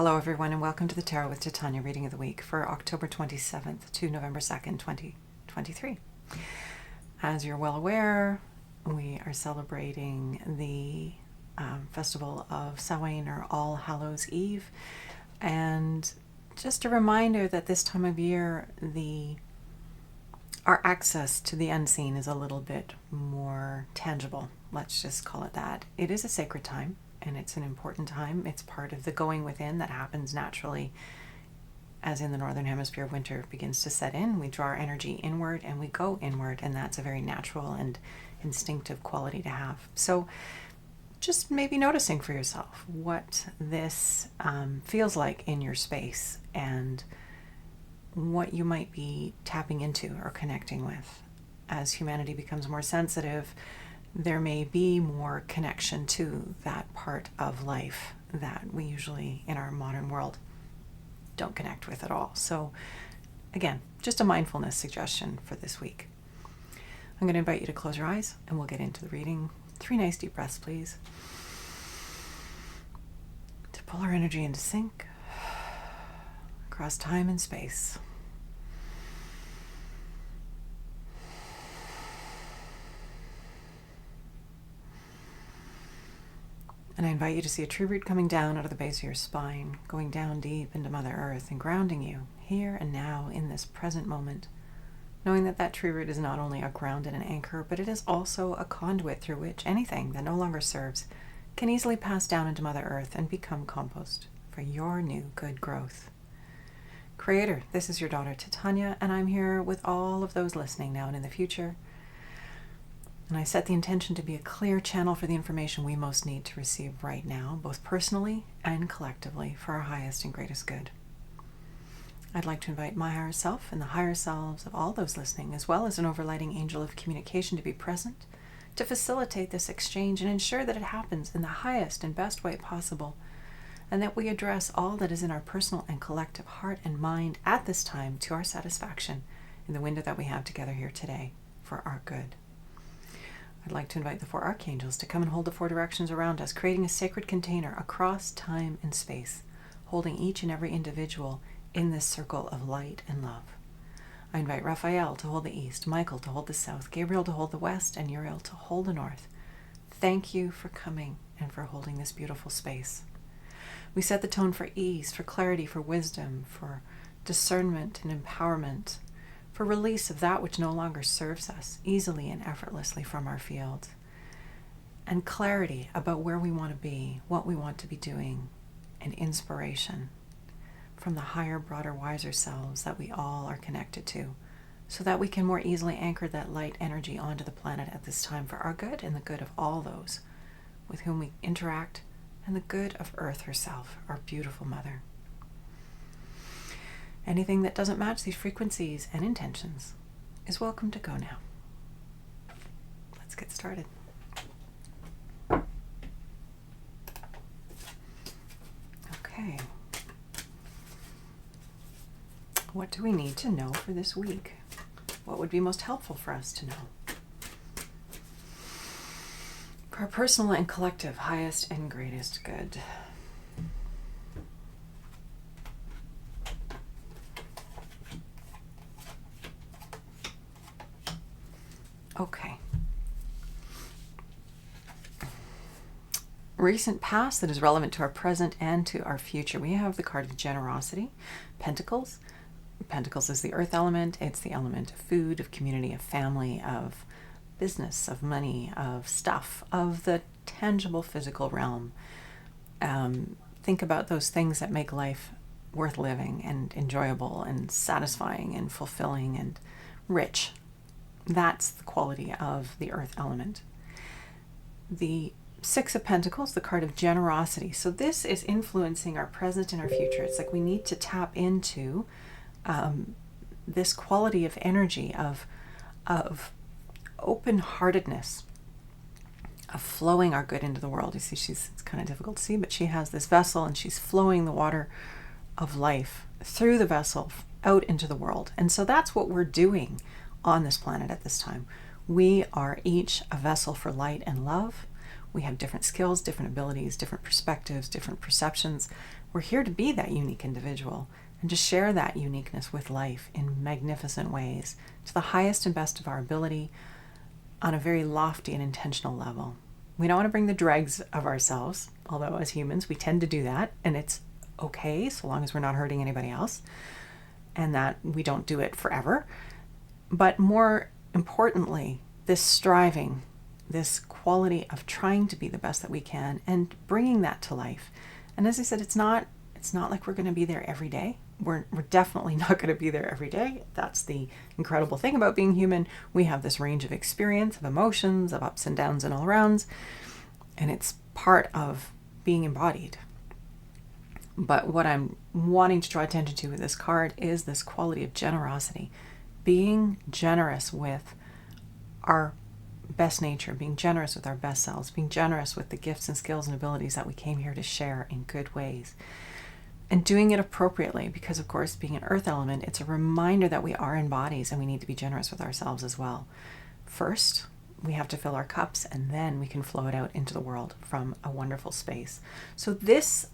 Hello everyone and welcome to the Tarot with Titania reading of the week for October 27th to November 2nd, 2023. As you're well aware, we are celebrating the festival of Samhain, or All Hallows Eve, and just a reminder that this time of year our access to the unseen is a little bit more tangible. Let's just call it that. It is a sacred time. And it's an important time. It's part of the going within that happens naturally as in the Northern Hemisphere winter begins to set in. We draw our energy inward and we go inward, and that's a very natural and instinctive quality to have. So just maybe noticing for yourself what this feels like in your space and what you might be tapping into or connecting with. As humanity becomes more sensitive, there may be more connection to that part of life that we usually in our modern world don't connect with at all. So again, just a mindfulness suggestion for this week. I'm going to invite you to close your eyes and we'll get into the reading. 3 nice deep breaths, please. To pull our energy into sync across time and space. And I invite you to see a tree root coming down out of the base of your spine, going down deep into Mother Earth and grounding you here and now in this present moment, knowing that that tree root is not only a ground and an anchor, but it is also a conduit through which anything that no longer serves can easily pass down into Mother Earth and become compost for your new good growth. Creator, this is your daughter Titania, and I'm here with all of those listening now and in the future. And I set the intention to be a clear channel for the information we most need to receive right now, both personally and collectively, for our highest and greatest good. I'd like to invite my higher self and the higher selves of all those listening, as well as an overlighting angel of communication, to be present, to facilitate this exchange and ensure that it happens in the highest and best way possible, and that we address all that is in our personal and collective heart and mind at this time to our satisfaction in the window that we have together here today for our good. I'd like to invite the 4 archangels to come and hold the 4 directions around us, creating a sacred container across time and space, holding each and every individual in this circle of light and love. I invite Raphael to hold the east, Michael to hold the south, Gabriel to hold the west, and Uriel to hold the north. Thank you for coming and for holding this beautiful space. We set the tone for ease, for clarity, for wisdom, for discernment and empowerment, for release of that which no longer serves us easily and effortlessly from our field, and clarity about where we want to be, what we want to be doing, and inspiration from the higher, broader, wiser selves that we all are connected to, so that we can more easily anchor that light energy onto the planet at this time for our good and the good of all those with whom we interact, and the good of Earth herself, our beautiful mother. Anything that doesn't match these frequencies and intentions is welcome to go now. Let's get started. Okay. What do we need to know for this week? What would be most helpful for us to know? For our personal and collective highest and greatest good. Okay. Recent past that is relevant to our present and to our future. We have the card of generosity, Pentacles. Pentacles is the earth element. It's the element of food, of community, of family, of business, of money, of stuff, of the tangible physical realm. Think about those things that make life worth living and enjoyable and satisfying and fulfilling and rich. That's the quality of the earth element. The 6 of Pentacles, the card of generosity. So this is influencing our present and our future. It's like we need to tap into this quality of energy, of open-heartedness, of flowing our good into the world. You see, it's kind of difficult to see, but she has this vessel and she's flowing the water of life through the vessel out into the world. And so that's what we're doing on this planet at this time. We are each a vessel for light and love. We have different skills, different abilities, different perspectives, different perceptions We're here to be that unique individual and to share that uniqueness with life in magnificent ways to the highest and best of our ability on a very lofty and intentional level. We don't want to bring the dregs of ourselves, although as humans we tend to do that, and it's okay so long as we're not hurting anybody else and that we don't do it forever. But more importantly, this striving, this quality of trying to be the best that we can and bringing that to life. And as I said, it's not like we're going to be there every day. We're definitely not going to be there every day. That's the incredible thing about being human. We have this range of experience, of emotions, of ups and downs and all arounds, and it's part of being embodied. But what I'm wanting to draw attention to with this card is this quality of generosity. Being generous with our best nature, being generous with our best selves, being generous with the gifts and skills and abilities that we came here to share in good ways. And doing it appropriately, because of course, being an earth element, it's a reminder that we are in bodies and we need to be generous with ourselves as well. First, we have to fill our cups, and then we can flow it out into the world from a wonderful space. So this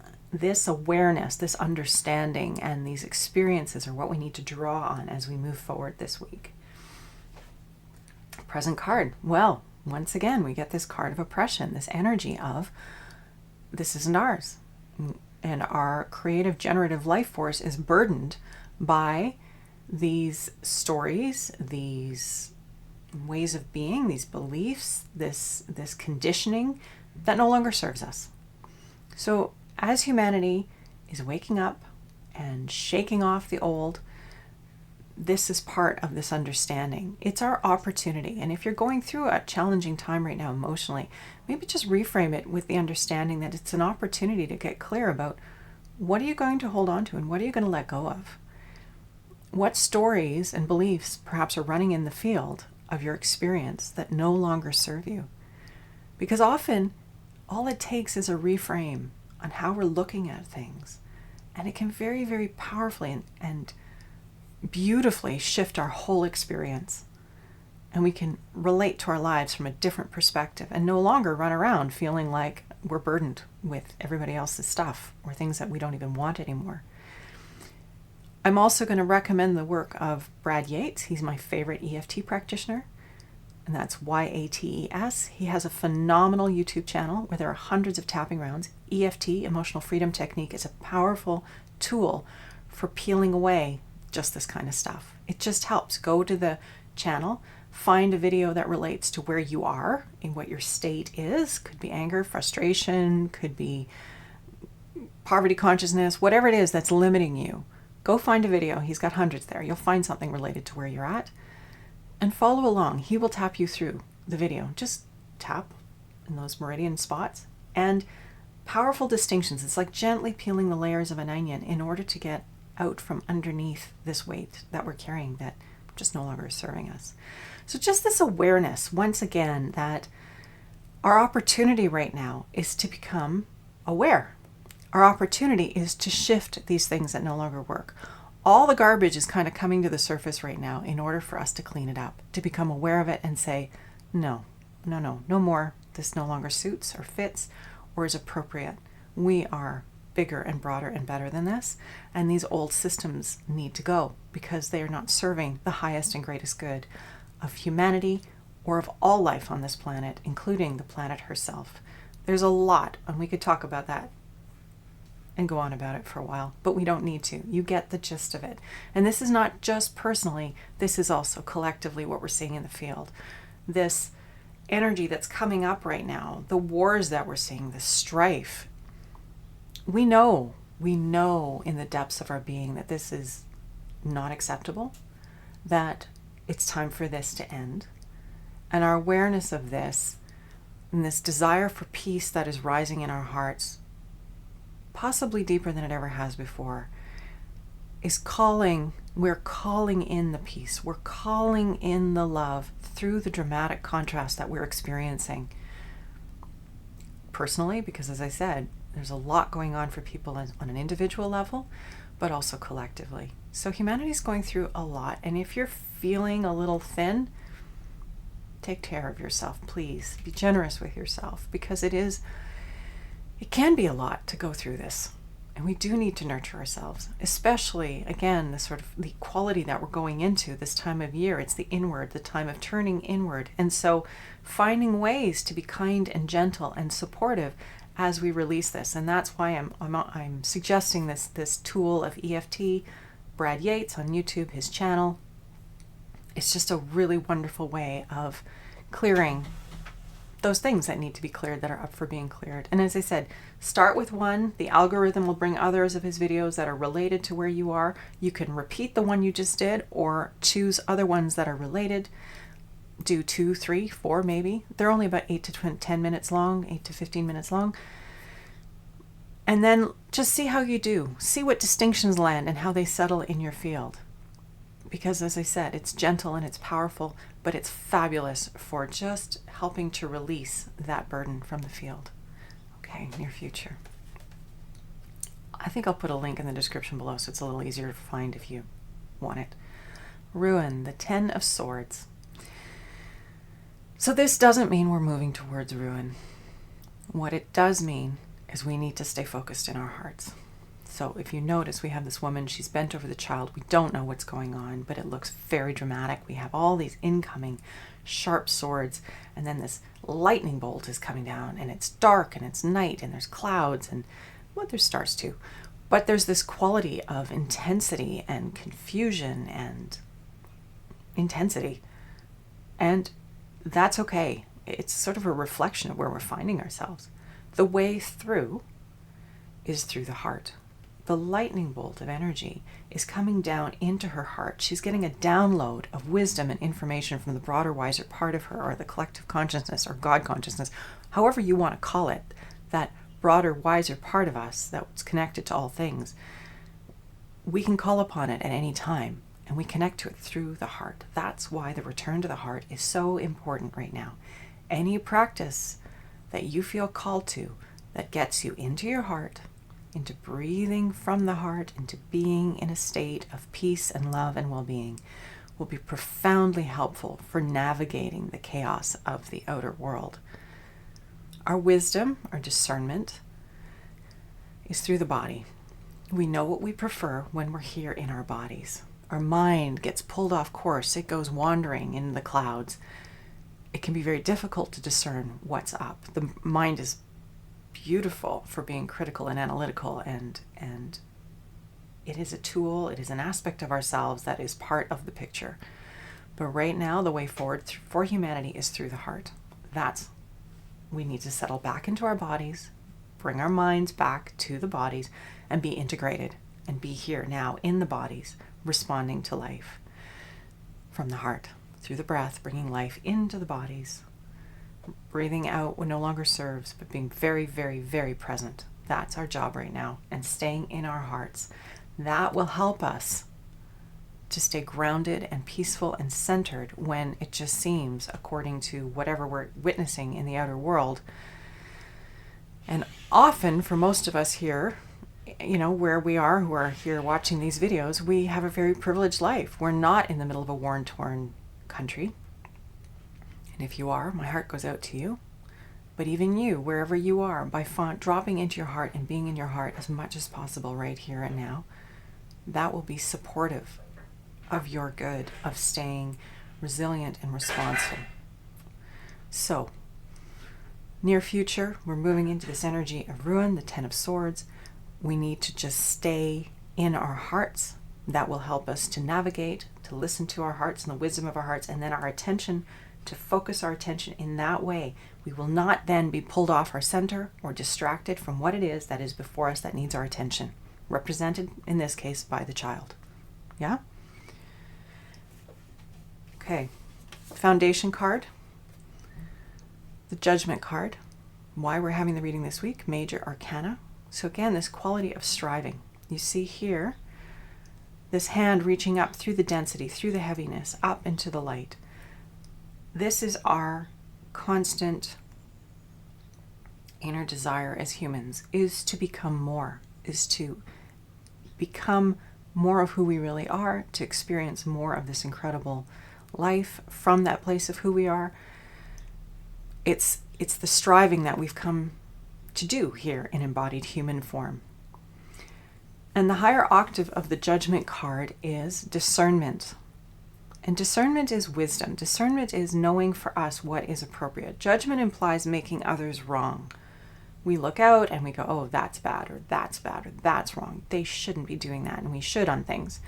awareness, this understanding, and these experiences are what we need to draw on as we move forward this week. Present card. Well, once again, we get this card of oppression, this energy of this isn't ours. And our creative, generative life force is burdened by these stories, these ways of being, these beliefs, this conditioning that no longer serves us. So as humanity is waking up and shaking off the old, this is part of this understanding. It's our opportunity. And if you're going through a challenging time right now emotionally, maybe just reframe it with the understanding that it's an opportunity to get clear about what are you going to hold on to and what are you going to let go of? What stories and beliefs perhaps are running in the field of your experience that no longer serve you? Because often all it takes is a reframe on how we're looking at things. And it can very, very powerfully and beautifully shift our whole experience. And we can relate to our lives from a different perspective and no longer run around feeling like we're burdened with everybody else's stuff or things that we don't even want anymore. I'm also going to recommend the work of Brad Yates. He's my favorite EFT practitioner, and that's YATES. He has a phenomenal YouTube channel where there are hundreds of tapping rounds. EFT, Emotional Freedom Technique, is a powerful tool for peeling away just this kind of stuff. It just helps. Go to the channel, find a video that relates to where you are in what your state is. Could be anger, frustration, could be poverty consciousness, whatever it is that's limiting you. Go find a video. He's got hundreds there. You'll find something related to where you're at and follow along. He will tap you through the video. Just tap in those meridian spots and powerful distinctions. It's like gently peeling the layers of an onion in order to get out from underneath this weight that we're carrying that just no longer is serving us. So just this awareness, once again, that our opportunity right now is to become aware. Our opportunity is to shift these things that no longer work. All the garbage is kind of coming to the surface right now in order for us to clean it up, to become aware of it and say, no more. This no longer suits or fits or is appropriate. We are bigger and broader and better than this, and these old systems need to go because they are not serving the highest and greatest good of humanity or of all life on this planet, including the planet herself. There's a lot, and we could talk about that and go on about it for a while, but we don't need to. You get the gist of it. And this is not just personally, this is also collectively what we're seeing in the field. This energy that's coming up right now, the wars that we're seeing, the strife, we know in the depths of our being that this is not acceptable, that it's time for this to end. And our awareness of this and this desire for peace that is rising in our hearts, possibly deeper than it ever has before, is we're calling in the peace. We're calling in the love through the dramatic contrast that we're experiencing. Personally, because as I said, there's a lot going on for people on an individual level, but also collectively. So humanity's going through a lot. And if you're feeling a little thin, take care of yourself, please. Be generous with yourself, because it can be a lot to go through this. And we do need to nurture ourselves, especially, again, the sort of the quality that we're going into this time of year. It's the inward, the time of turning inward. And so finding ways to be kind and gentle and supportive as we release this. And that's why I'm suggesting this tool of EFT. Brad Yates on YouTube, his channel. It's just a really wonderful way of clearing those things that need to be cleared, that are up for being cleared. And as I said, start with one. The algorithm will bring others of his videos that are related to where you are. You can repeat the one you just did or choose other ones that are related. Do 2, 3, 4 maybe. They're only about 8 to 10 minutes long, 8 to 15 minutes long. And then just see how you do. See what distinctions land and how they settle in your field. Because as I said, it's gentle and it's powerful, but it's fabulous for just helping to release that burden from the field. Okay, near future. I think I'll put a link in the description below so it's a little easier to find if you want it. Ruin, the 10 of Swords. So this doesn't mean we're moving towards ruin. What it does mean is we need to stay focused in our hearts. So if you notice, we have this woman, she's bent over the child. We don't know what's going on, but it looks very dramatic. We have all these incoming sharp swords, and then this lightning bolt is coming down, and it's dark, and it's night, and there's clouds, and well, there's stars too. But there's this quality of intensity and confusion and intensity. And that's okay. It's sort of a reflection of where we're finding ourselves. The way through is through the heart. The lightning bolt of energy is coming down into her heart. She's getting a download of wisdom and information from the broader, wiser part of her, or the collective consciousness, or God consciousness, however you want to call it, that broader, wiser part of us that's connected to all things. We can call upon it at any time, and we connect to it through the heart. That's why the return to the heart is so important right now. Any practice that you feel called to that gets you into your heart, into breathing from the heart, into being in a state of peace and love and well-being, will be profoundly helpful for navigating the chaos of the outer world. Our wisdom, our discernment, is through the body. We know what we prefer when we're here in our bodies. Our mind gets pulled off course. It goes wandering in the clouds. It can be very difficult to discern what's up. The mind is beautiful for being critical and analytical, and it is a tool, it is an aspect of ourselves that is part of the picture. But right now, the way forward for humanity is through the heart. We need to settle back into our bodies, bring our minds back to the bodies, and be integrated, and be here now in the bodies, responding to life from the heart, through the breath, bringing life into the bodies. Breathing out what no longer serves, but being very, very, very present. That's our job right now. And staying in our hearts. That will help us to stay grounded and peaceful and centered when it just seems, according to whatever we're witnessing in the outer world. And often, for most of us here, where we are, who are here watching these videos, we have a very privileged life. We're not in the middle of a war-torn country. And if you are, my heart goes out to you. But even you, wherever you are, by dropping into your heart and being in your heart as much as possible right here and now, that will be supportive of your good, of staying resilient and responsive. So, near future, we're moving into this energy of ruin, the 10 of Swords. We need to just stay in our hearts. That will help us to navigate, to listen to our hearts and the wisdom of our hearts, and then our attention, to focus our attention in that way. We will not then be pulled off our center or distracted from what it is that is before us that needs our attention, represented in this case by the child. Yeah? Okay. Foundation card. The Judgment card. Why we're having the reading this week. Major Arcana. So again, this quality of striving. You see here, this hand reaching up through the density, through the heaviness, up into the light. This is our constant inner desire as humans, is to become more, is to become more of who we really are, to experience more of this incredible life from that place of who we are. It's the striving that we've come to do here in embodied human form. And the higher octave of the judgment card is discernment. And discernment is wisdom. Discernment is knowing for us what is appropriate. Judgment implies making others wrong. We look out and we go, oh, that's bad, or that's bad, or that's wrong. They shouldn't be doing that, and we should on things.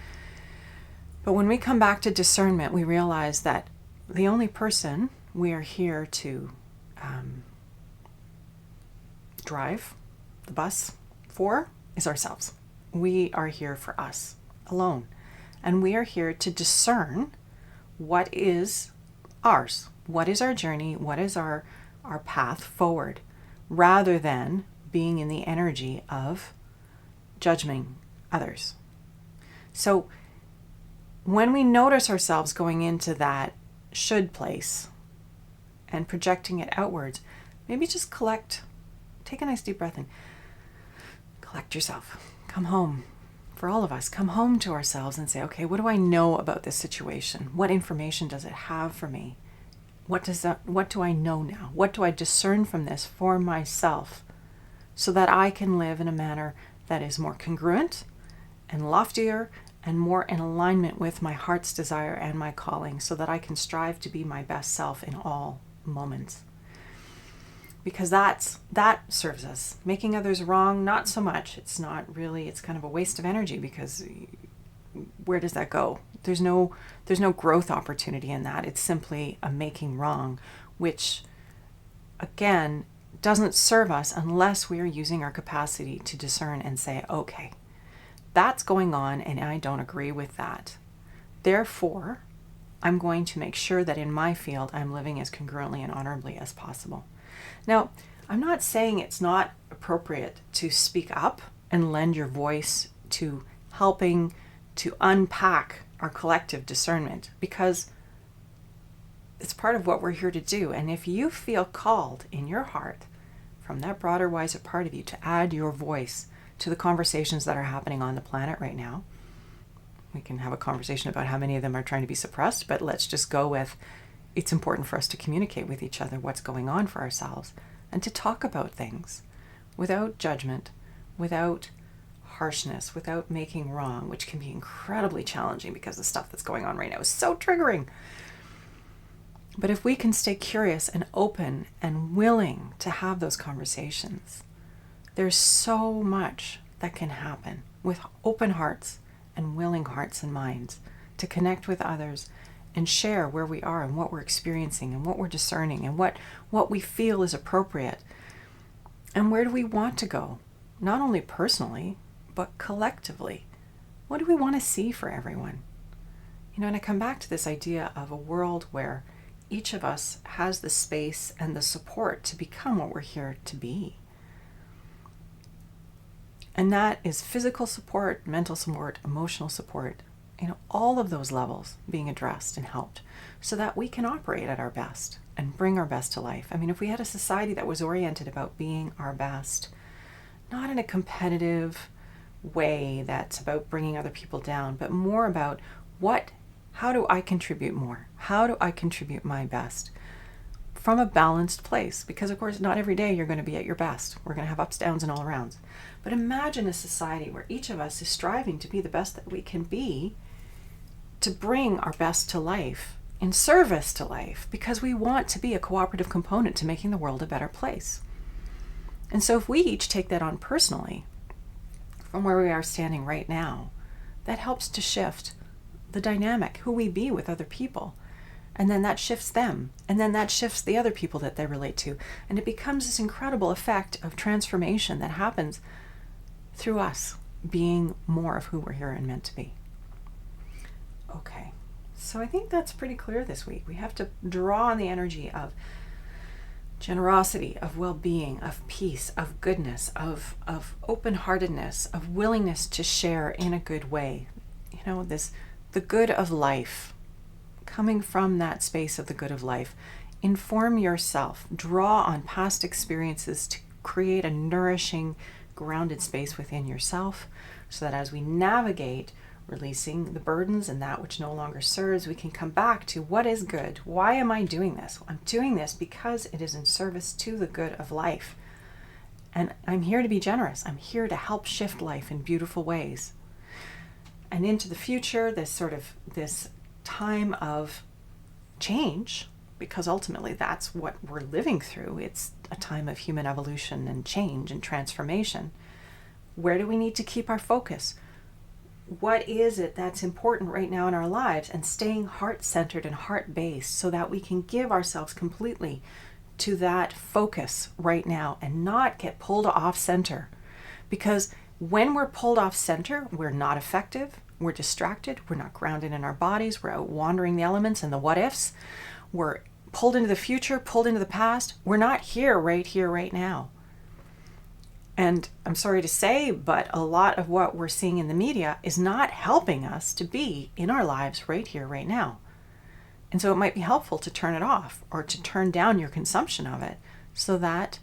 But when we come back to discernment, we realize that the only person we are here to drive the bus for is ourselves. We are here for us alone. And we are here to discern what is ours, what is our journey, what is our path forward, rather than being in the energy of judging others. So when we notice ourselves going into that should place and projecting it outwards, maybe just take a nice deep breath in, collect yourself, come home. For all of us, come home to ourselves and say, okay, what do I know about this situation? What information does it have for me? What do I know now? What do I discern from this for myself so that I can live in a manner that is more congruent and loftier and more in alignment with my heart's desire and my calling, so that I can strive to be my best self in all moments? Because that serves us. Making others wrong, not so much. It's kind of a waste of energy, because where does that go? There's no growth opportunity in that. It's simply a making wrong, which again doesn't serve us unless we are using our capacity to discern and say, okay, that's going on and I don't agree with that. Therefore, I'm going to make sure that in my field I'm living as congruently and honorably as possible. Now, I'm not saying it's not appropriate to speak up and lend your voice to helping to unpack our collective discernment, because it's part of what we're here to do. And if you feel called in your heart from that broader, wiser part of you to add your voice to the conversations that are happening on the planet right now, we can have a conversation about how many of them are trying to be suppressed, but let's just go with, it's important for us to communicate with each other what's going on for ourselves, and to talk about things without judgment, without harshness, without making wrong, which can be incredibly challenging because the stuff that's going on right now is so triggering. But if we can stay curious and open and willing to have those conversations, there's so much that can happen with open hearts and willing hearts and minds to connect with others and share where we are and what we're experiencing and what we're discerning and what we feel is appropriate. And where do we want to go? Not only personally, but collectively. What do we want to see for everyone? And I come back to this idea of a world where each of us has the space and the support to become what we're here to be. And that is physical support, mental support, emotional support, all of those levels being addressed and helped so that we can operate at our best and bring our best to life. If we had a society that was oriented about being our best, not in a competitive way that's about bringing other people down, but more about how do I contribute more? How do I contribute my best from a balanced place? Because of course, not every day you're going to be at your best. We're going to have ups, downs, and all arounds. But imagine a society where each of us is striving to be the best that we can be, to bring our best to life, in service to life, because we want to be a cooperative component to making the world a better place. And so if we each take that on personally, from where we are standing right now, that helps to shift the dynamic, who we be with other people. And then that shifts them. And then that shifts the other people that they relate to. And it becomes this incredible effect of transformation that happens through us being more of who we're here and meant to be. Okay, so I think that's pretty clear this week. We have to draw on the energy of generosity, of well-being, of peace, of goodness, of open-heartedness, of willingness to share in a good way. The good of life, coming from that space of the good of life. Inform yourself, draw on past experiences to create a nourishing, grounded space within yourself, so that as we navigate releasing the burdens and that which no longer serves, we can come back to what is good. Why am I doing this? I'm doing this because it is in service to the good of life. And I'm here to be generous. I'm here to help shift life in beautiful ways. And into the future, this time of change, because ultimately that's what we're living through. It's a time of human evolution and change and transformation. Where do we need to keep our focus? What is it that's important right now in our lives? And staying heart-centered and heart-based so that we can give ourselves completely to that focus right now and not get pulled off center. Because when we're pulled off center, we're not effective, we're distracted, we're not grounded in our bodies, we're out wandering the elements and the what ifs, we're pulled into the future, pulled into the past, we're not here, right now. And I'm sorry to say, but a lot of what we're seeing in the media is not helping us to be in our lives right here, right now. And so it might be helpful to turn it off or to turn down your consumption of it so that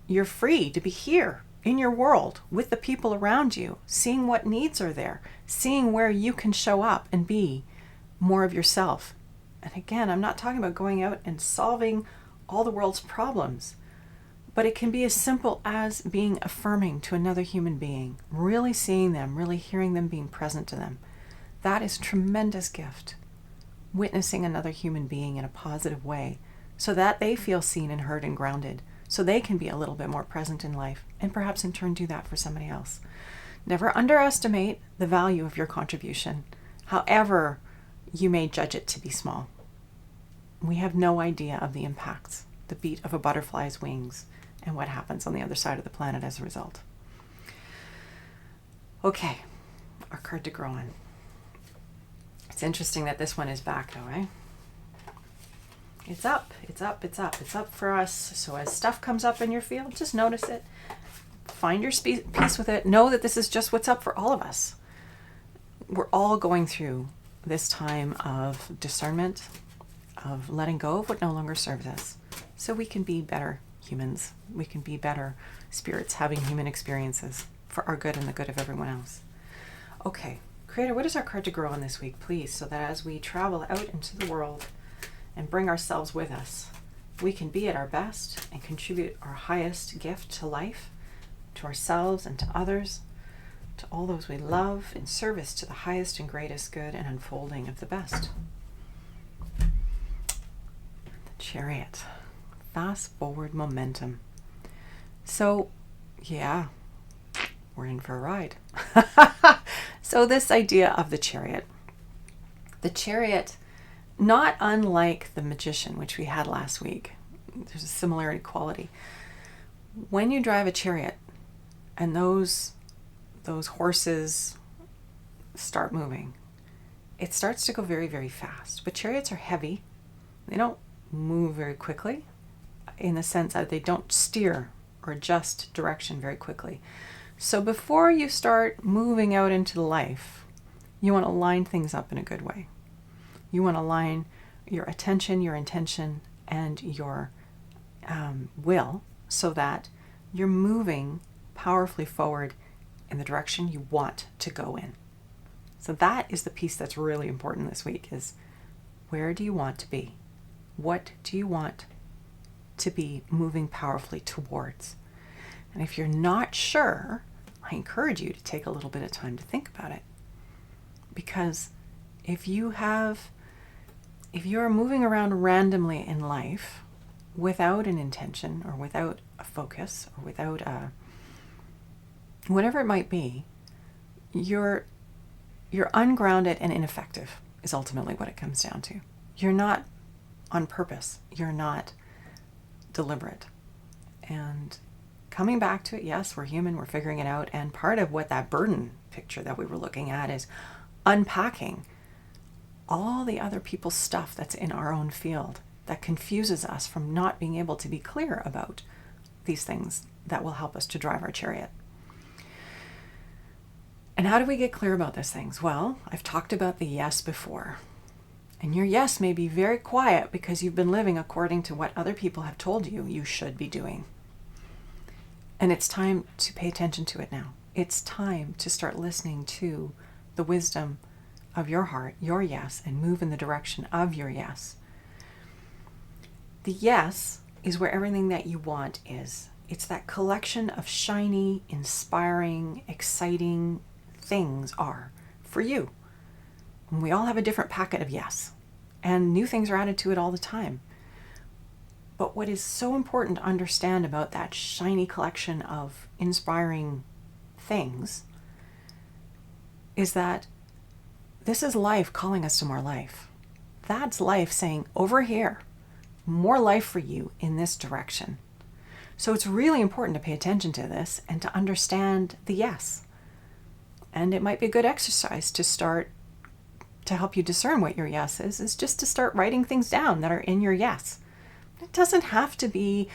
you're free to be here in your world with the people around you, seeing what needs are there, seeing where you can show up and be more of yourself. And again, I'm not talking about going out and solving all the world's problems, but it can be as simple as being affirming to another human being, really seeing them, really hearing them, being present to them. That is a tremendous gift. Witnessing another human being in a positive way so that they feel seen and heard and grounded, so they can be a little bit more present in life and perhaps in turn do that for somebody else. Never underestimate the value of your contribution, however you may judge it to be small. We have no idea of the impacts, the beat of a butterfly's wings, and what happens on the other side of the planet as a result. Okay, our card to grow on. It's interesting that this one is back though, right? It's up, it's up, it's up. It's up for us. So as stuff comes up in your field, just notice it. Find your peace with it. Know that this is just what's up for all of us. We're all going through this time of discernment, of letting go of what no longer serves us, so we can be better humans. We can be better spirits having human experiences for our good and the good of everyone else. Okay. Creator, what is our card to grow on this week, please, so that as we travel out into the world and bring ourselves with us, we can be at our best and contribute our highest gift to life, to ourselves and to others, to all those we love, in service to the highest and greatest good and unfolding of the best. The Chariot. Fast forward momentum. So, yeah, we're in for a ride. So this idea of the chariot, not unlike the magician, which we had last week, there's a similarity quality. When you drive a chariot and those horses start moving, it starts to go very, very fast. But chariots are heavy. They don't move very quickly in the sense that they don't steer or adjust direction very quickly. So before you start moving out into life, you want to line things up in a good way. You want to line your attention, your intention, and your will so that you're moving powerfully forward in the direction you want to go in. So that is the piece that's really important this week is, where do you want to be? What do you want to be moving powerfully towards? And if you're not sure, I encourage you to take a little bit of time to think about it. Because if you're moving around randomly in life without an intention or without a focus or without whatever it might be, you're ungrounded and ineffective is ultimately what it comes down to. You're not on purpose. You're not deliberate. And coming back to it, yes, we're human, we're figuring it out. And part of what that burden picture that we were looking at is unpacking all the other people's stuff that's in our own field that confuses us from not being able to be clear about these things that will help us to drive our chariot. And how do we get clear about these things? Well, I've talked about the yes before. And your yes may be very quiet because you've been living according to what other people have told you you should be doing. And it's time to pay attention to it now. It's time to start listening to the wisdom of your heart, your yes, and move in the direction of your yes. The yes is where everything that you want is. It's that collection of shiny, inspiring, exciting things are for you. And we all have a different packet of yes, and new things are added to it all the time. But what is so important to understand about that shiny collection of inspiring things is that this is life calling us to more life. That's life saying, over here, more life for you in this direction. So it's really important to pay attention to this and to understand the yes. And it might be a good exercise to start to help you discern what your yes is just to start writing things down that are in your yes. It doesn't have to be,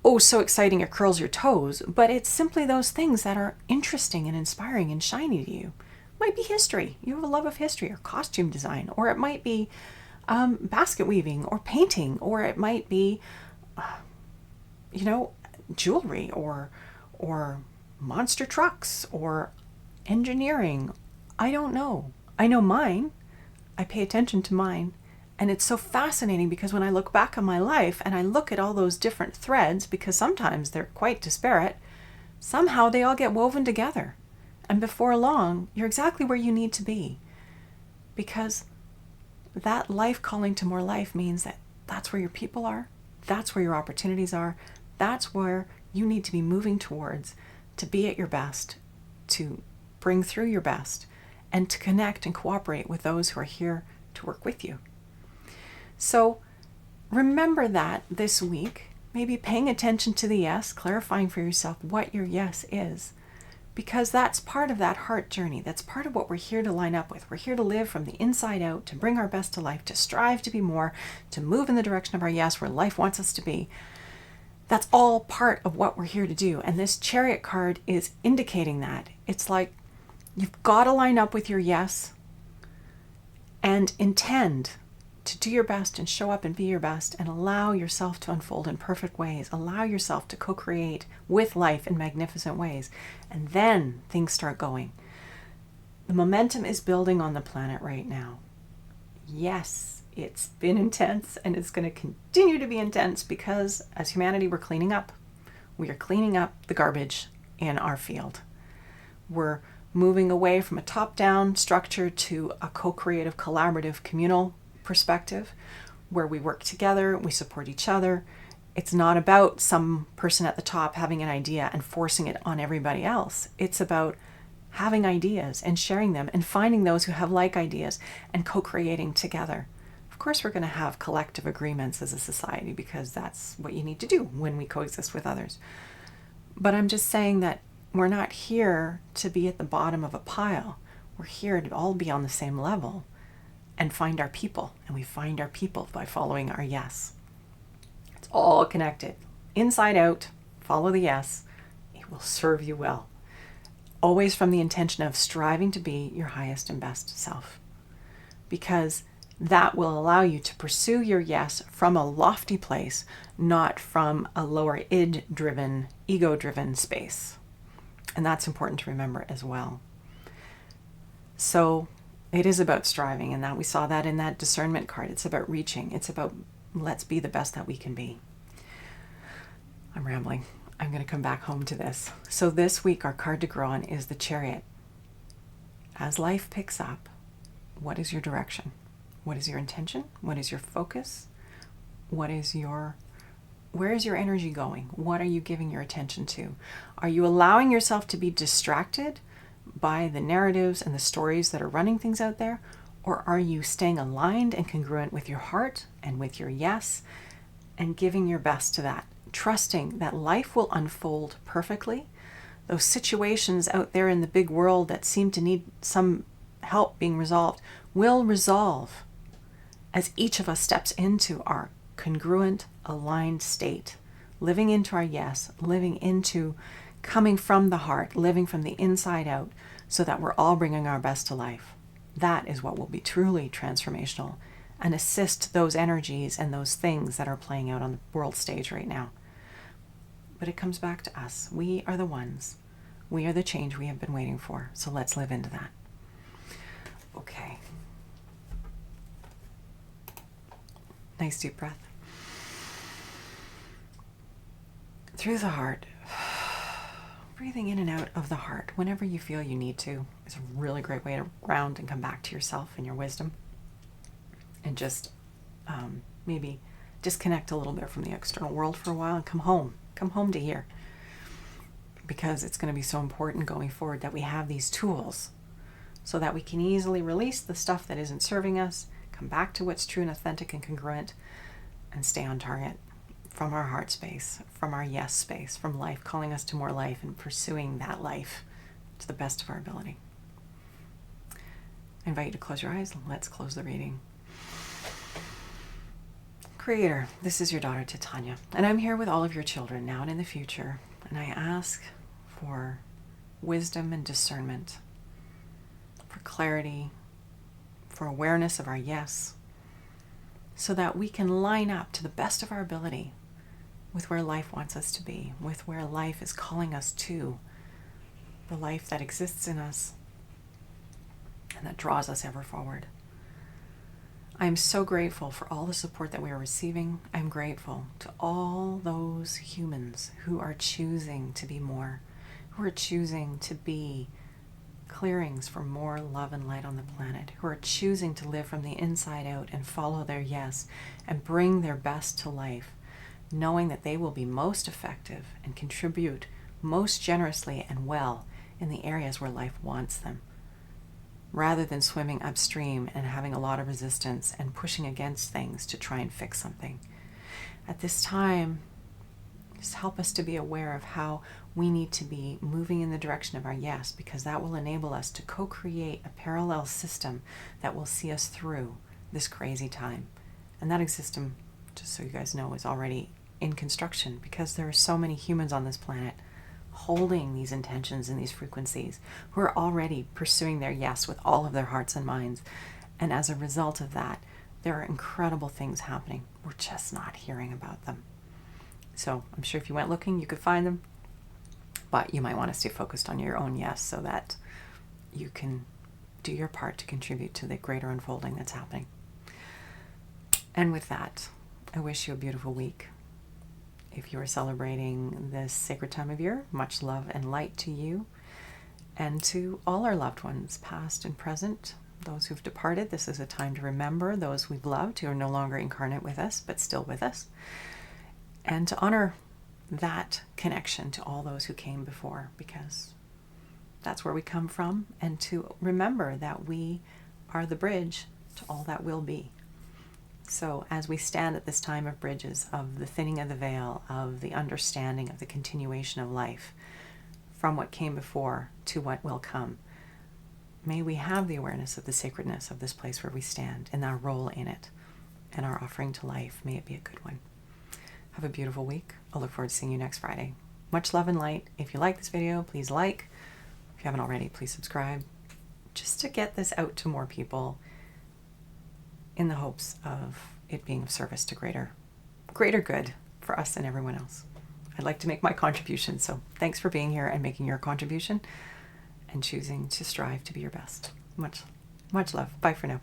oh, so exciting it curls your toes, but it's simply those things that are interesting and inspiring and shiny to you. It might be history. You have a love of history or costume design, or it might be basket weaving or painting, or it might be, jewelry or monster trucks or engineering. I don't know. I know mine. I pay attention to mine. And it's so fascinating because when I look back on my life and I look at all those different threads, because sometimes they're quite disparate, somehow they all get woven together. And before long, you're exactly where you need to be. Because that life calling to more life means that that's where your people are. That's where your opportunities are. That's where you need to be moving towards to be at your best, to bring through your best, and to connect and cooperate with those who are here to work with you. So remember that this week, maybe paying attention to the yes, clarifying for yourself what your yes is, because that's part of that heart journey. That's part of what we're here to line up with. We're here to live from the inside out, to bring our best to life, to strive to be more, to move in the direction of our yes, where life wants us to be. That's all part of what we're here to do. And this Chariot card is indicating that. It's like you've got to line up with your yes and intend to do your best and show up and be your best and allow yourself to unfold in perfect ways. Allow yourself to co-create with life in magnificent ways. And then things start going. The momentum is building on the planet right now. Yes, it's been intense and it's going to continue to be intense because as humanity, we're cleaning up. We are cleaning up the garbage in our field. We're moving away from a top-down structure to a co-creative, collaborative, communal perspective where we work together, we support each other. It's not about some person at the top having an idea and forcing it on everybody else. It's about having ideas and sharing them and finding those who have like ideas and co-creating together. Of course, we're going to have collective agreements as a society because that's what you need to do when we coexist with others. But I'm just saying that we're not here to be at the bottom of a pile. We're here to all be on the same level and find our people. And we find our people by following our yes. It's all connected. Inside out, follow the yes. It will serve you well. Always from the intention of striving to be your highest and best self. Because that will allow you to pursue your yes from a lofty place, not from a lower id-driven, ego-driven space. And that's important to remember as well. So it is about striving, and that we saw that in that discernment card. It's about reaching. It's about let's be the best that we can be. I'm rambling. I'm going to come back home to this. So this week, our card to grow on is the Chariot. As life picks up, what is your direction? What is your intention? What is your focus? Where is your energy going? What are you giving your attention to? Are you allowing yourself to be distracted by the narratives and the stories that are running things out there? Or are you staying aligned and congruent with your heart and with your yes and giving your best to that? Trusting that life will unfold perfectly. Those situations out there in the big world that seem to need some help being resolved will resolve as each of us steps into our congruent, aligned state, living into our yes, living into coming from the heart, living from the inside out, so that we're all bringing our best to life. That is what will be truly transformational and assist those energies and those things that are playing out on the world stage right now. But it comes back to us. We are the ones. We are the change we have been waiting for. So let's live into that. Okay. Nice deep breath. through the heart. Breathing in and out of the heart whenever you feel you need to is a really great way to ground and come back to yourself and your wisdom. And just maybe disconnect a little bit from the external world for a while and come home. Come home to here. Because it's going to be so important going forward that we have these tools so that we can easily release the stuff that isn't serving us, come back to what's true and authentic and congruent, and stay on target from our heart space, from our yes space, from life calling us to more life and pursuing that life to the best of our ability. I invite you to close your eyes. Let's close the reading. Creator, this is your daughter Titania, and I'm here with all of your children now and in the future, and I ask for wisdom and discernment, for clarity, for awareness of our yes, so that we can line up to the best of our ability with where life wants us to be, with where life is calling us to, the life that exists in us and that draws us ever forward. I'm so grateful for all the support that we are receiving. I'm grateful to all those humans who are choosing to be more, who are choosing to be clearings for more love and light on the planet, who are choosing to live from the inside out and follow their yes and bring their best to life, knowing that they will be most effective and contribute most generously and well in the areas where life wants them, rather than swimming upstream and having a lot of resistance and pushing against things to try and fix something. At this time, just help us to be aware of how we need to be moving in the direction of our yes, because that will enable us to co-create a parallel system that will see us through this crazy time. And that system, just so you guys know, is already in construction, because there are so many humans on this planet holding these intentions and these frequencies who are already pursuing their yes with all of their hearts and minds. And as a result of that, there are incredible things happening. We're just not hearing about them. So I'm sure if you went looking, you could find them, but you might want to stay focused on your own yes so that you can do your part to contribute to the greater unfolding that's happening. And with that, I wish you a beautiful week. If you are celebrating this sacred time of year, much love and light to you and to all our loved ones, past and present, those who've departed. This is a time to remember those we've loved who are no longer incarnate with us, but still with us, and to honor that connection to all those who came before, because that's where we come from, and to remember that we are the bridge to all that will be. So as we stand at this time of bridges, of the thinning of the veil, of the understanding of the continuation of life, from what came before to what will come, may we have the awareness of the sacredness of this place where we stand and our role in it and our offering to life. May it be a good one. Have a beautiful week. I'll look forward to seeing you next Friday. Much love and light. If you like this video, please like. If you haven't already, please subscribe, just to get this out to more people, in the hopes of it being of service to greater good for us and everyone else. I'd like to make my contribution, so thanks for being here and making your contribution and choosing to strive to be your best. Much love. Bye for now.